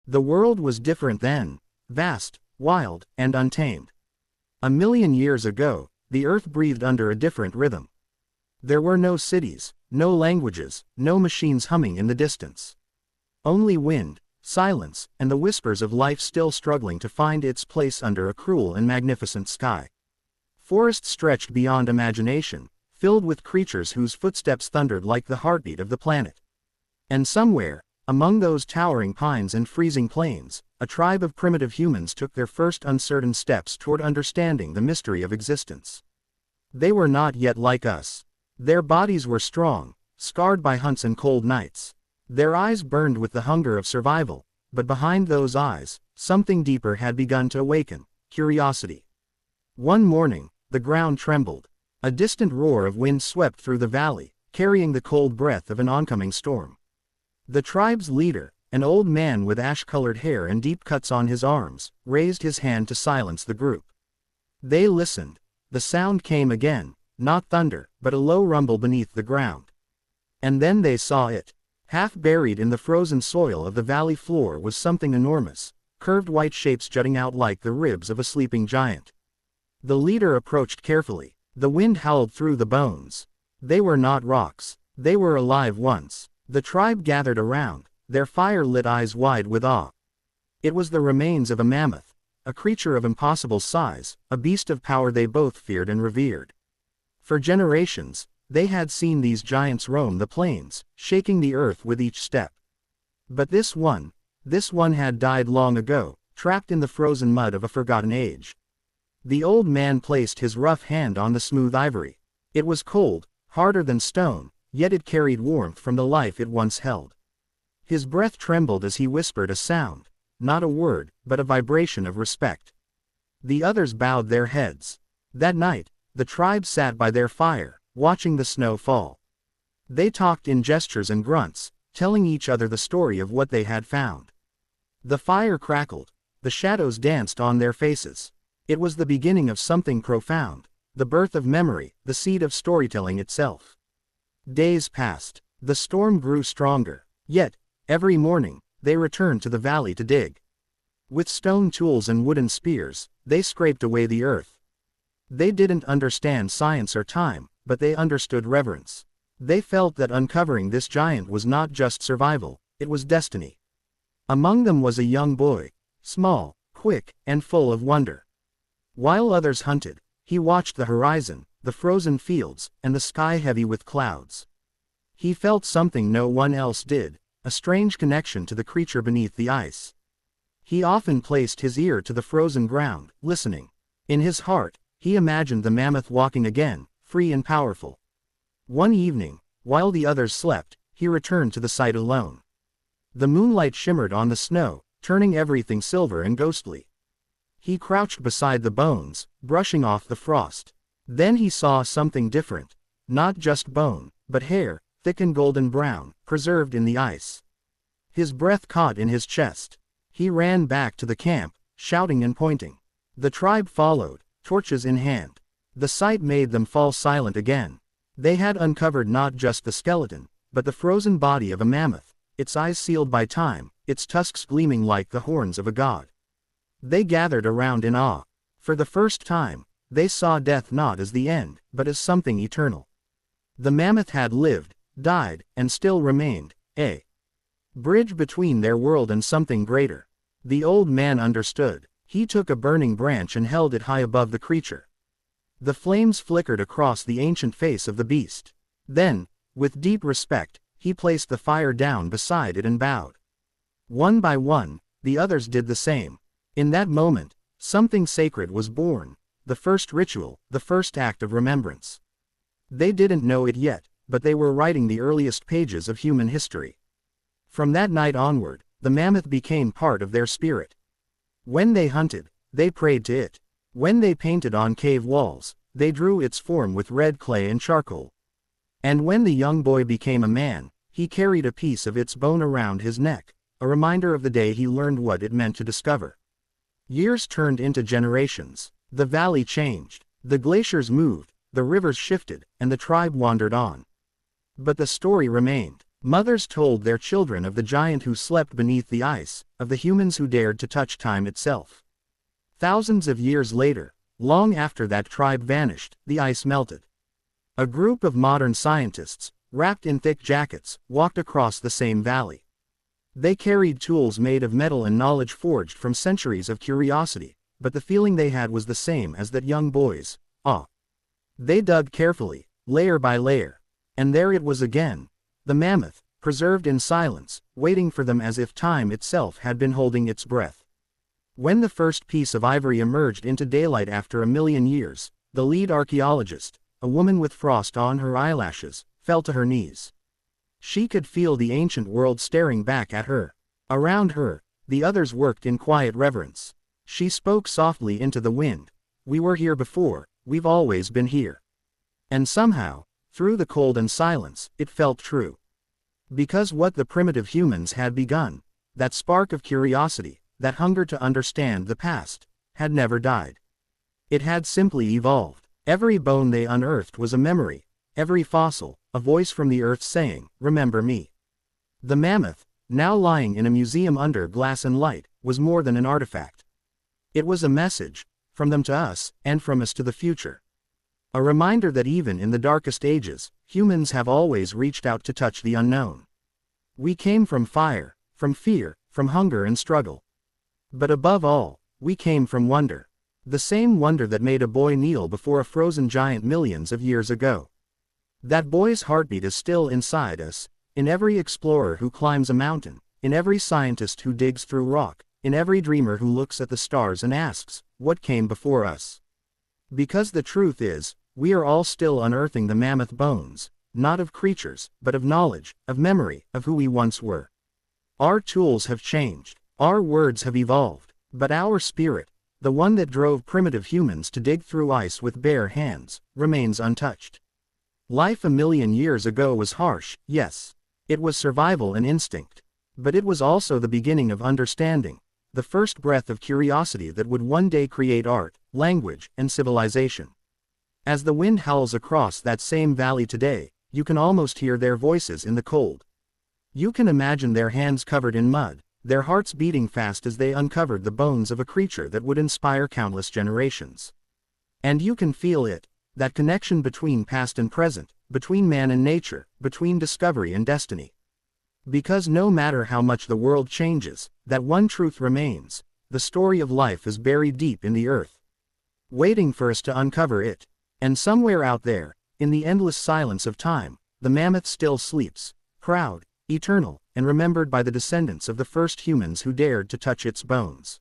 The world was different then, vast, wild, and untamed. 1,000,000 years ago, the earth breathed under a different rhythm. There were no cities, no languages, no machines humming in the distance. Only wind, silence, and the whispers of life still struggling to find its place under a cruel and magnificent sky. Forests stretched beyond imagination, filled with creatures whose footsteps thundered like the heartbeat of the planet. And somewhere, among those towering pines and freezing plains, a tribe of primitive humans took their first uncertain steps toward understanding the mystery of existence. They were not yet like us. Their bodies were strong, scarred by hunts and cold nights. Their eyes burned with the hunger of survival, but behind those eyes, something deeper had begun to awaken: curiosity. One morning, the ground trembled. A distant roar of wind swept through the valley, carrying the cold breath of an oncoming storm. The tribe's leader, an old man with ash-colored hair and deep cuts on his arms, raised his hand to silence the group. They listened. The sound came again, not thunder, but a low rumble beneath the ground. And then they saw it. Half buried in the frozen soil of the valley floor was something enormous, curved white shapes jutting out like the ribs of a sleeping giant. The leader approached carefully. The wind howled through the bones. They were not rocks. They were alive once. The tribe gathered around, their fire-lit eyes wide with awe. It was the remains of a mammoth, a creature of impossible size, a beast of power they both feared and revered. For generations, they had seen these giants roam the plains, shaking the earth with each step. But this one had died long ago, trapped in the frozen mud of a forgotten age. The old man placed his rough hand on the smooth ivory. It was cold, harder than stone, yet it carried warmth from the life it once held. His breath trembled as he whispered a sound, not a word, but a vibration of respect. The others bowed their heads. That night, the tribe sat by their fire, watching the snow fall. They talked in gestures and grunts, telling each other the story of what they had found. The fire crackled. The shadows danced on their faces. It was the beginning of something profound, the birth of memory, the seed of storytelling itself. Days passed. The storm grew stronger. Yet, every morning, they returned to the valley to dig. With stone tools and wooden spears, they scraped away the earth. They didn't understand science or time, but they understood reverence. They felt that uncovering this giant was not just survival, it was destiny. Among them was a young boy, small, quick, and full of wonder. While others hunted, he watched the horizon, the frozen fields, and the sky heavy with clouds. He felt something no one else did, a strange connection to the creature beneath the ice. He often placed his ear to the frozen ground, listening. In his heart, he imagined the mammoth walking again, free and powerful. One evening, while the others slept, he returned to the site alone. The moonlight shimmered on the snow, turning everything silver and ghostly. He crouched beside the bones, brushing off the frost. Then he saw something different. Not just bone, but hair, thick and golden brown, preserved in the ice. His breath caught in his chest. He ran back to the camp, shouting and pointing. The tribe followed, torches in hand. The sight made them fall silent again. They had uncovered not just the skeleton, but the frozen body of a mammoth, its eyes sealed by time, its tusks gleaming like the horns of a god. They gathered around in awe. For the first time, they saw death not as the end, but as something eternal. The mammoth had lived, died, and still remained, a bridge between their world and something greater. The old man understood. He took a burning branch and held it high above the creature. The flames flickered across the ancient face of the beast. Then, with deep respect, he placed the fire down beside it and bowed. One by one, the others did the same. In that moment, something sacred was born, the first ritual, the first act of remembrance. They didn't know it yet, but they were writing the earliest pages of human history. From that night onward, the mammoth became part of their spirit. When they hunted, they prayed to it. When they painted on cave walls, they drew its form with red clay and charcoal. And when the young boy became a man, he carried a piece of its bone around his neck, a reminder of the day he learned what it meant to discover. Years turned into generations. The valley changed. The glaciers moved, the rivers shifted, and the tribe wandered on. But the story remained. Mothers told their children of the giant who slept beneath the ice, of the humans who dared to touch time itself. Thousands of years later, long after that tribe vanished, the ice melted. A group of modern scientists, wrapped in thick jackets, walked across the same valley. They carried tools made of metal and knowledge forged from centuries of curiosity, but the feeling they had was the same as that young boy's: awe. They dug carefully, layer by layer, and there it was again, the mammoth, preserved in silence, waiting for them as if time itself had been holding its breath. When the first piece of ivory emerged into daylight after 1,000,000 years, the lead archaeologist, a woman with frost on her eyelashes, fell to her knees. She could feel the ancient world staring back at her. Around her, the others worked in quiet reverence. She spoke softly into the wind. "We were here before, we've always been here." And somehow, through the cold and silence, it felt true. Because what the primitive humans had begun, that spark of curiosity, that hunger to understand the past, had never died. It had simply evolved. Every bone they unearthed was a memory, every fossil, a voice from the earth saying, "Remember me." The mammoth, now lying in a museum under glass and light, was more than an artifact. It was a message, from them to us, and from us to the future. A reminder that even in the darkest ages, humans have always reached out to touch the unknown. We came from fire, from fear, from hunger and struggle. But above all, we came from wonder. The same wonder that made a boy kneel before a frozen giant millions of years ago. That boy's heartbeat is still inside us, in every explorer who climbs a mountain, in every scientist who digs through rock, in every dreamer who looks at the stars and asks, "What came before us?" Because the truth is, we are all still unearthing the mammoth bones, not of creatures, but of knowledge, of memory, of who we once were. Our tools have changed, our words have evolved, but our spirit, the one that drove primitive humans to dig through ice with bare hands, remains untouched. Life 1,000,000 years ago was harsh, yes. It was survival and instinct. But it was also the beginning of understanding, the first breath of curiosity that would one day create art, language, and civilization. As the wind howls across that same valley today, you can almost hear their voices in the cold. You can imagine their hands covered in mud, their hearts beating fast as they uncovered the bones of a creature that would inspire countless generations. And you can feel it, that connection between past and present, between man and nature, between discovery and destiny. Because no matter how much the world changes, that one truth remains: the story of life is buried deep in the earth, waiting for us to uncover it. And somewhere out there, in the endless silence of time, the mammoth still sleeps, proud, eternal, and remembered by the descendants of the first humans who dared to touch its bones.